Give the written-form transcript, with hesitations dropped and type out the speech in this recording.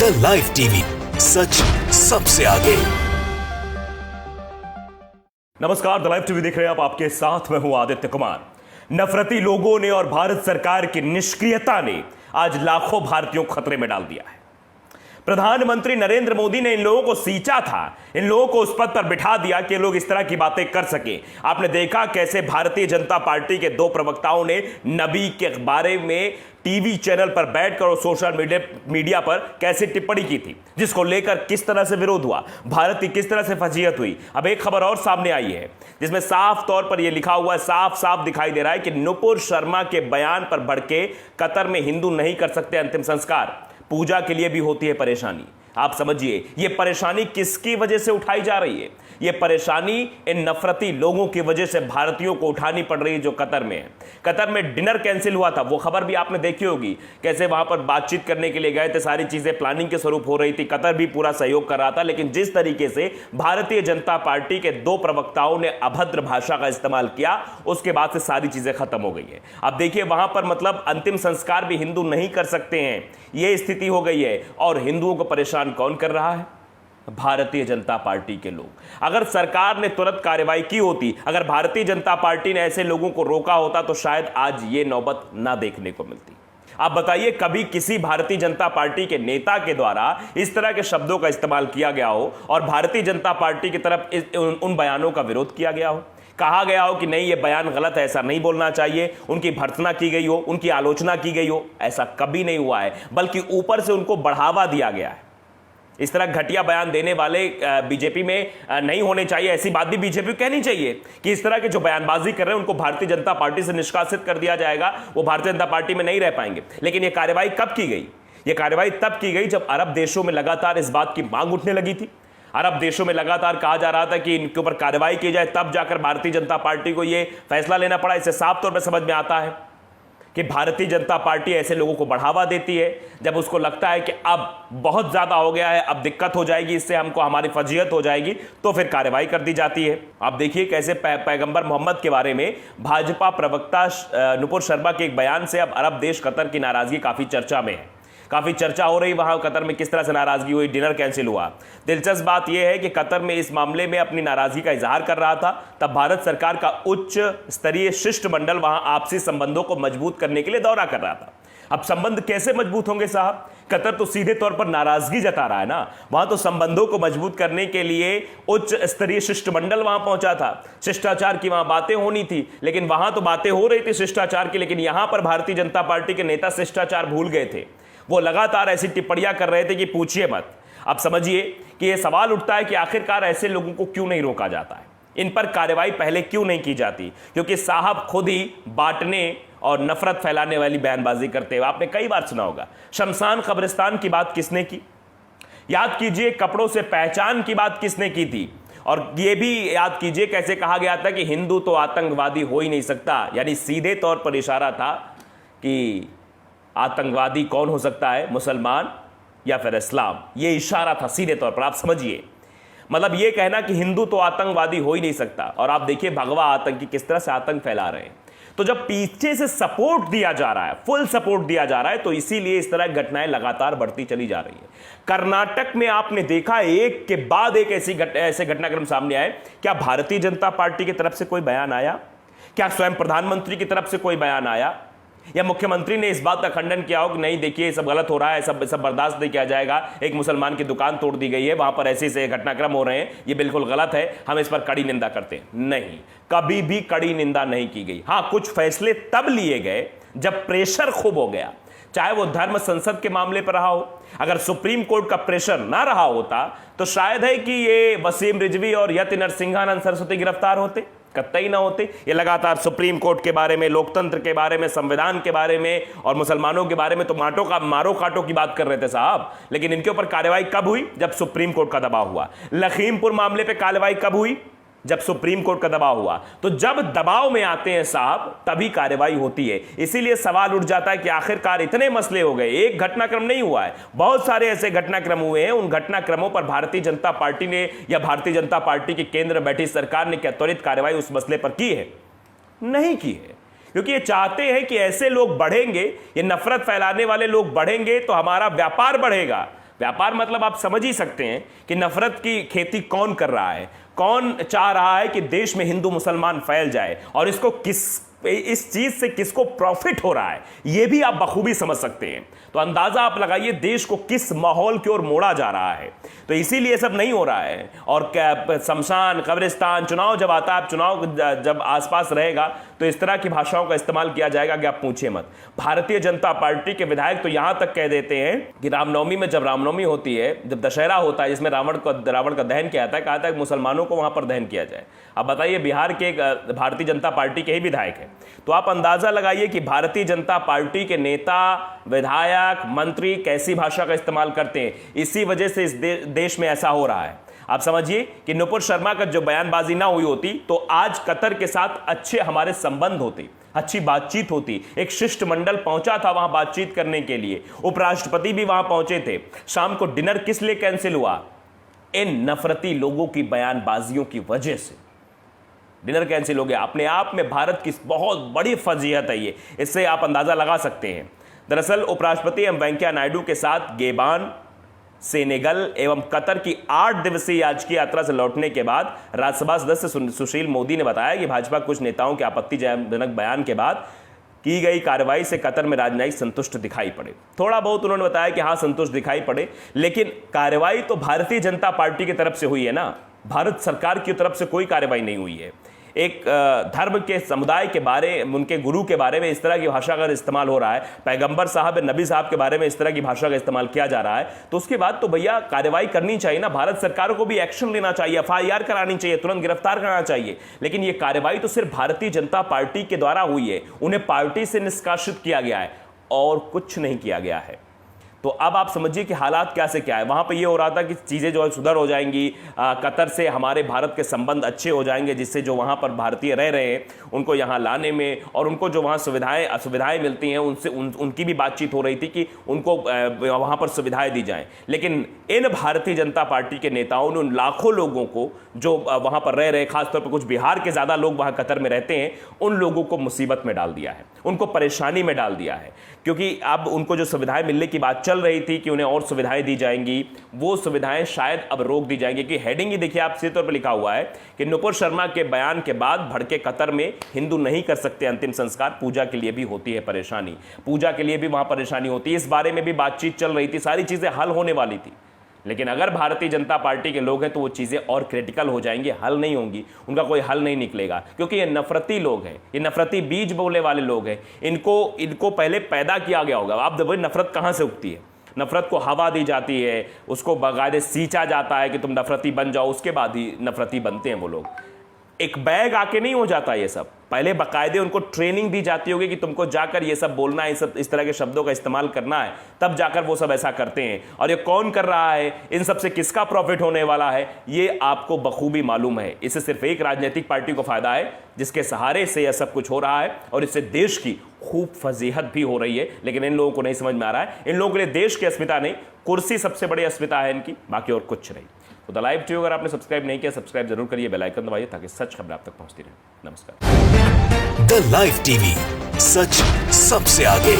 The live TV, सच सबसे आगे। नमस्कार, द लाइव टीवी देख रहे हैं आप, आपके साथ मैं हूं आदित्य कुमार। नफरती लोगों ने और भारत सरकार की निष्क्रियता ने आज लाखों भारतीयों को खतरे में डाल दिया है। प्रधानमंत्री नरेंद्र मोदी ने इन लोगों को सींचा था, इन लोगों को उस पद पर बिठा दिया कि लोग इस तरह की बातें कर सके। आपने देखा कैसे भारतीय जनता पार्टी के दो प्रवक्ताओं ने नबी के बारे में टीवी चैनल पर बैठकर और सोशल मीडिया पर कैसे टिप्पणी की थी, जिसको लेकर किस तरह से विरोध हुआ, भारत की किस तरह से फजीहत हुई। अब एक खबर और सामने आई है जिसमें साफ तौर पर यह लिखा हुआ है, साफ साफ दिखाई दे रहा है कि नुपुर शर्मा के बयान पर भड़के कतर में हिंदू नहीं कर सकते अंतिम संस्कार। पूजा के लिए भी होती है परेशानी। आप समझिए ये परेशानी किसकी वजह से उठाई जा रही है। ये परेशानी इन नफरती लोगों की वजह से भारतीयों को उठानी पड़ रही है जो कतर में है। कतर में डिनर कैंसिल हुआ था, वो खबर भी आपने देखी होगी, कैसे वहां पर बातचीत करने के लिए गए थे, सारी चीजें प्लानिंग के स्वरूप हो रही थी, कतर भी पूरा सहयोग कर रहा था। लेकिन जिस तरीके से भारतीय जनता पार्टी के दो प्रवक्ताओं ने अभद्र भाषा का इस्तेमाल किया, उसके बाद से सारी चीजें खत्म हो गई है। अब देखिए वहां पर मतलब अंतिम संस्कार भी हिंदू नहीं कर सकते हैं, यह स्थिति हो गई है। और हिंदुओं को परेशान कौन कर रहा है? भारतीय जनता पार्टी के लोग। अगर सरकार ने तुरंत कार्रवाई की होती, अगर भारतीय जनता पार्टी ने ऐसे लोगों को रोका होता, तो शायद आज ये नौबत ना देखने को मिलती। आप बताइए, कभी किसी भारतीय जनता पार्टी के नेता के द्वारा इस तरह के शब्दों का इस्तेमाल किया गया हो और भारतीय जनता पार्टी की तरफ उन बयानों का विरोध किया गया हो, कहा गया हो कि नहीं ये बयान गलत है, ऐसा नहीं बोलना चाहिए, उनकी भर्त्सना की गई हो, उनकी आलोचना की गई हो? ऐसा कभी नहीं हुआ है, बल्कि ऊपर से उनको बढ़ावा दिया गया है। इस तरह घटिया बयान देने वाले बीजेपी में नहीं होने चाहिए। ऐसी बात भी बीजेपी को कहनी चाहिए कि इस तरह के जो बयानबाजी कर रहे हैं उनको भारतीय जनता पार्टी से निष्कासित कर दिया जाएगा, वो भारतीय जनता पार्टी में नहीं रह पाएंगे। लेकिन यह कार्रवाई कब की गई? यह कार्रवाई तब की गई जब अरब देशों में लगातार इस बात की मांग उठने लगी थी। अरब देशों में लगातार कहा जा रहा था कि इनके ऊपर कार्रवाई की जाए, तब जाकर भारतीय जनता पार्टी को यह फैसला लेना पड़ा। इससे साफ तौर पर समझ में आता है कि भारतीय जनता पार्टी ऐसे लोगों को बढ़ावा देती है जब उसको लगता है कि अब बहुत ज्यादा हो गया है, अब दिक्कत हो जाएगी, इससे हमको हमारी फजीहत हो जाएगी, तो फिर कार्रवाई कर दी जाती है। आप देखिए कैसे पैगंबर मोहम्मद के बारे में भाजपा प्रवक्ता नुपुर शर्मा के एक बयान से अब अरब देश कतर की नाराजगी काफी चर्चा में है। काफी चर्चा हो रही वहां कतर में किस तरह से नाराजगी हुई, डिनर कैंसिल हुआ। दिलचस्प बात यह है कि कतर में इस मामले में अपनी नाराजगी का इजहार कर रहा था, तब भारत सरकार का उच्च स्तरीय शिष्टमंडल वहां आपसी संबंधों को मजबूत करने के लिए दौरा कर रहा था। अब संबंध कैसे मजबूत होंगे साहब? कतर तो सीधे तौर पर नाराजगी जता रहा है ना। वहां तो संबंधों को मजबूत करने के लिए उच्च स्तरीय शिष्टमंडल वहां पहुंचा था, शिष्टाचार की वहां बातें होनी थी, लेकिन वहां तो बातें हो रही थी शिष्टाचार की, लेकिन यहां पर भारतीय जनता पार्टी के नेता शिष्टाचार भूल गए थे। वो लगातार ऐसी टिप्पणियां कर रहे थे कि पूछिए मत। अब समझिए कि यह सवाल उठता है कि आखिरकार ऐसे लोगों को क्यों नहीं रोका जाता है, इन पर कार्रवाई पहले क्यों नहीं की जाती? क्योंकि साहब खुद ही बांटने और नफरत फैलाने वाली बयानबाजी करते हुए आपने कई बार सुना होगा। शमशान कब्रिस्तान की बात किसने की? याद कीजिए, कपड़ों से पहचान की बात किसने की थी? और यह भी याद कीजिए कैसे कहा गया था कि हिंदू तो आतंकवादी हो ही नहीं सकता, यानी सीधे तौर पर इशारा था कि आतंकवादी कौन हो सकता है, मुसलमान या फिर इस्लाम। यह इशारा था सीधे तौर पर। आप समझिए, मतलब यह कहना कि हिंदू तो आतंकवादी हो ही नहीं सकता। और आप देखिए भगवा आतंकी किस तरह से आतंक फैला रहे हैं। तो जब पीछे से सपोर्ट दिया जा रहा है, फुल सपोर्ट दिया जा रहा है, तो इसीलिए इस तरह घटनाएं लगातार बढ़ती चली जा रही है। कर्नाटक में आपने देखा एक के बाद एक ऐसे घटनाक्रम सामने आए। क्या भारतीय जनता पार्टी की तरफ से कोई बयान आया? क्या स्वयं प्रधानमंत्री की तरफ से कोई बयान आया? या मुख्यमंत्री ने इस बात का खंडन किया हो कि नहीं देखिए सब गलत हो रहा है, सब बर्दाश्त नहीं किया जाएगा, एक मुसलमान की दुकान तोड़ दी गई है, वहां पर ऐसे घटनाक्रम हो रहे हैं, ये बिल्कुल गलत है, हम इस पर कड़ी निंदा करते हैं? नहीं, कभी भी कड़ी निंदा नहीं की गई। हां, कुछ फैसले तब लिए गए जब प्रेशर खूब हो गया, चाहे वो धर्म संसद के मामले पर रहा हो। अगर सुप्रीम कोर्ट का प्रेशर ना रहा होता तो शायद है कि ये वसीम रिजवी और यति नरसिंहानंद सरस्वती गिरफ्तार होते, कतई ना होते। ये लगातार सुप्रीम कोर्ट के बारे में, लोकतंत्र के बारे में, संविधान के बारे में और मुसलमानों के बारे में तो मारो काटो की बात कर रहे थे साहब। लेकिन इनके ऊपर कार्रवाई कब हुई? जब सुप्रीम कोर्ट का दबाव हुआ। लखीमपुर मामले पे कार्रवाई कब हुई? जब सुप्रीम कोर्ट का दबाव हुआ। तो जब दबाव में आते हैं साहब, तभी कार्रवाई होती है। इसीलिए सवाल उठ जाता है कि आखिरकार इतने मसले हो गए, एक घटनाक्रम नहीं हुआ है, बहुत सारे ऐसे घटनाक्रम हुए हैं। उन घटनाक्रमों पर भारतीय जनता पार्टी ने या भारतीय जनता पार्टी की केंद्र में बैठी सरकार ने क्या त्वरित कार्रवाई उस मसले पर की है? नहीं की है, क्योंकि ये चाहते हैं कि ऐसे लोग बढ़ेंगे, ये नफरत फैलाने वाले लोग बढ़ेंगे तो हमारा व्यापार बढ़ेगा, व्यापार मतलब आप समझ ही सकते हैं कि नफरत की खेती कौन कर रहा है, कौन चाह रहा है कि देश में हिंदू मुसलमान फैल जाए, और इसको इस चीज से किसको प्रॉफिट हो रहा है यह भी आप बखूबी समझ सकते हैं। तो अंदाजा आप लगाइए देश को किस माहौल की ओर मोड़ा जा रहा है। तो इसीलिए सब नहीं हो रहा है। और शमशान, कब्रिस्तान, चुनाव जब आता है, चुनाव जब आसपास रहेगा तो इस तरह की भाषाओं का इस्तेमाल किया जाएगा कि आप पूछिए मत। भारतीय जनता पार्टी के विधायक तो यहां तक कह देते हैं कि रामनवमी में, जब रामनवमी होती है, जब दशहरा होता है जिसमें रावण का दहन किया जाता है, कहा था कि मुसलमानों को वहां पर दहन किया जाए। अब बताइए, बिहार के एक भारतीय जनता पार्टी के ही विधायक है। तो आप अंदाजा लगाइए कि भारतीय जनता पार्टी के नेता, विधायक, मंत्री कैसी भाषा का इस्तेमाल करते हैं। इसी वजह से इस देश में ऐसा हो रहा है। आप समझिए कि नुपुर शर्मा का जो बयानबाजी ना हुई होती तो आज कतर के साथ अच्छे हमारे संबंध होते, अच्छी बातचीत होती। एक शिष्टमंडल पहुंचा था वहां बातचीत करने के लिए, उपराष्ट्रपति भी वहां पहुंचे थे। शाम को डिनर किस लिए कैंसिल हुआ? इन नफरती लोगों की बयानबाजियों की वजह से डिनर कैंसिल हो गया। अपने आप में भारत की बहुत बड़ी फजीहत है ये, इससे आप अंदाजा लगा सकते हैं। दरअसल उपराष्ट्रपति एम वेंकैया नायडू के साथ गेबान, सेनेगल एवं कतर की 8 दिवसीय राजकीय यात्रा से लौटने के बाद राज्यसभा सदस्य सुशील मोदी ने बताया कि भाजपा कुछ नेताओं के आपत्तिजनक बयान के बाद की गई कार्रवाई से कतर में राजनयिक संतुष्ट दिखाई पड़े। थोड़ा बहुत उन्होंने बताया कि हाँ संतुष्ट दिखाई पड़े, लेकिन कार्रवाई तो भारतीय जनता पार्टी की तरफ से हुई है ना, भारत सरकार की तरफ से कोई कार्रवाई नहीं हुई है। एक धर्म के समुदाय के बारे, उनके गुरु के बारे में इस तरह की भाषा का इस्तेमाल हो रहा है, पैगंबर साहब, नबी साहब के बारे में इस तरह की भाषा का इस्तेमाल किया जा रहा है, तो उसके बाद तो भैया कार्रवाई करनी चाहिए ना। भारत सरकार को भी एक्शन लेना चाहिए, FIR करानी चाहिए, तुरंत गिरफ्तार करना चाहिए। लेकिन ये कार्रवाई तो सिर्फ भारतीय जनता पार्टी के द्वारा हुई है, उन्हें पार्टी से निष्कासित किया गया है और कुछ नहीं किया गया है। तो अब आप समझिए कि हालात क्या से क्या है। वहां पे ये हो रहा था कि चीज़ें जो है सुधर हो जाएंगी, कतर से हमारे भारत के संबंध अच्छे हो जाएंगे, जिससे जो वहां पर भारतीय रह रहे हैं उनको यहां लाने में, और उनको जो वहां सुविधाएं मिलती हैं उनसे उनकी भी बातचीत हो रही थी कि उनको वहां पर सुविधाएं दी जाएं। लेकिन इन भारतीय जनता पार्टी के नेताओं ने उन लाखों लोगों को जो वहां पर रह रहे, खासतौर पर कुछ बिहार के ज़्यादा लोग वहां कतर में रहते हैं, उन लोगों को मुसीबत में डाल दिया है, उनको परेशानी में डाल दिया है। क्योंकि अब उनको जो सुविधाएं मिलने की बात चल रही थी कि उन्हें और सुविधाएं दी जाएंगी, वो सुविधाएं शायद अब रोक दी जाएंगी। कि हेडिंग ही देखिए, आप सीधे तौर पर लिखा हुआ है कि नुपुर शर्मा के बयान के बाद भड़के कतर में हिंदू नहीं कर सकते अंतिम संस्कार, पूजा के लिए भी होती है परेशानी, पूजा के लिए भी वहां परेशानी होती है। इस बारे में भी बातचीत चल रही थी, सारी चीजें हल होने वाली थी। लेकिन अगर भारतीय जनता पार्टी के लोग हैं तो वो चीज़ें और क्रिटिकल हो जाएंगी, हल नहीं होंगी, उनका कोई हल नहीं निकलेगा। क्योंकि ये नफरती लोग हैं, ये नफरती बीज बोले वाले लोग हैं। इनको पहले पैदा किया गया होगा। आप देखो नफरत कहाँ से उगती है। नफरत को हवा दी जाती है, उसको बाकायदे सींचा जाता है कि तुम नफरती बन जाओ, उसके बाद ही नफरती बनते हैं वो लोग। एक बैग आके नहीं हो जाता ये सब, पहले बाकायदे उनको ट्रेनिंग दी जाती होगी कि तुमको जाकर ये सब बोलना है, इस तरह के शब्दों का इस्तेमाल करना है, तब जाकर वो सब ऐसा करते हैं। और ये कौन कर रहा है, इन सब से किसका प्रॉफिट होने वाला है, ये आपको बखूबी मालूम है। इससे सिर्फ एक राजनीतिक पार्टी को फायदा है जिसके सहारे से यह सब कुछ हो रहा है, और इससे देश की खूब फजीहत भी हो रही है। लेकिन इन लोगों को नहीं समझ में आ रहा है, इन लोगों के लिए देश की अस्मिता नहीं, कुर्सी सबसे बड़ी अस्मिता है इनकी, बाकी और कुछ नहीं। तो द लाइव टीवी अगर आपने सब्सक्राइब नहीं किया, सब्सक्राइब जरूर करिए, बेल आइकन दबाइए ताकि सच खबर आप तक पहुंचती रहे। नमस्कार। द लाइव टीवी, सच सबसे आगे।